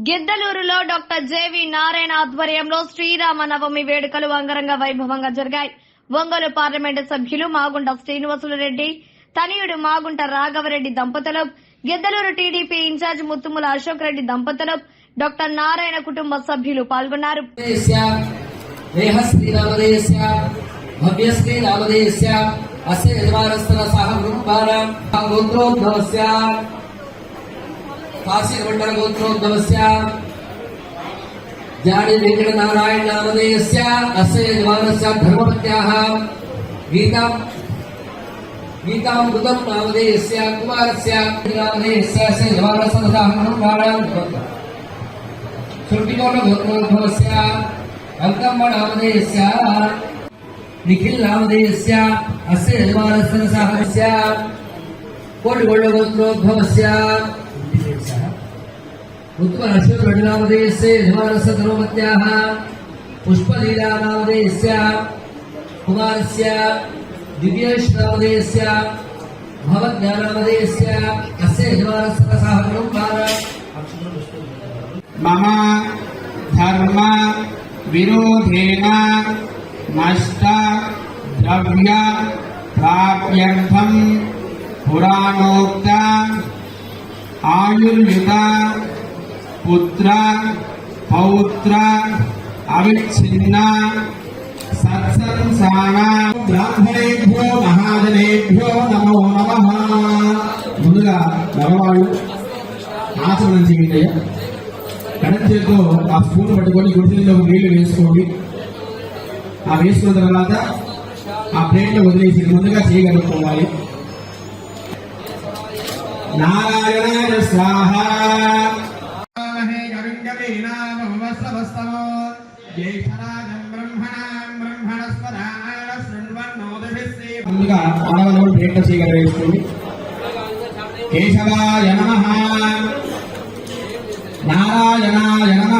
గిద్దలూరులో doctor JV Narayana ఆధ్వర్యంలో శ్రీరామ నవమి వేడుకలు అంగరంగ వైభవంగా జరిగాయి. ఒంగోలు పార్లమెంటు సభ్యులు మాగుంట శ్రీనివాసులు రెడ్డి తనయుడు మాగుంట రాఘవరెడ్డి దంపతులు, గిద్దలూరు టీడీపీ ఇన్ఛార్జ్ ముత్తుముల అశోక్ రెడ్డి దంపతులు, డాక్టర్ నారాయణ కుటుంబ సభ్యులు పాల్గొన్నారు. काशीमंडल गोत्रोद्भवस्य जाडी वेंकट नारायण नामधेयस्य अस्य यजमानस्य धर्मपत्याः गीतामृतं नामधेयस्य कुमारस्य नामधेयस्य अस्य यजमानस्य नारायण श्रुतिकोट गोत्रोद्भवस्य अंकम्म नामधेयस्य निखिल नामधेयस्य अस्य यजमानस्य साहस्य कोटिगोल्ड गोत्रोद्भवस्य उत्तर अशोक नामधेयस्य यजमानस्य धर्मपत्याः पुष्पलीला नामधेयस्य कुमारस्य दिव्येश नामधेयस्य भवद्या नामधेयस्य अस्य यजमानस्य साहगुणं मम धर्म विरोधेन नष्ट द्रव्य प्राप्यर्थं पुराणोक्त आयुर्युत पुत्र पौत्र अविच्छिन्न सत्संसार ब्राह्मणेभ्यो महाजनेभ्यो नमो नमः. ముందుగా మగవాళ్ళు ఆచమనం చేయండి. ఎడం చేతితో ఆ స్పూన్ పట్టుకొని గుడిసెల్లో నీళ్లు వేసుకోండి. ఆ వేసుకున్న తర్వాత ఆ ప్లేట్లో వదిలేసి ముందుగా చేయగలుగుకోవాలి. नारायण स्वाहा ముందుగా ఆడవాళ్ళు ప్లేట్ చేయగలిగేసుకోండి. కేశవాయ నమః, నారాయణాయ నమః.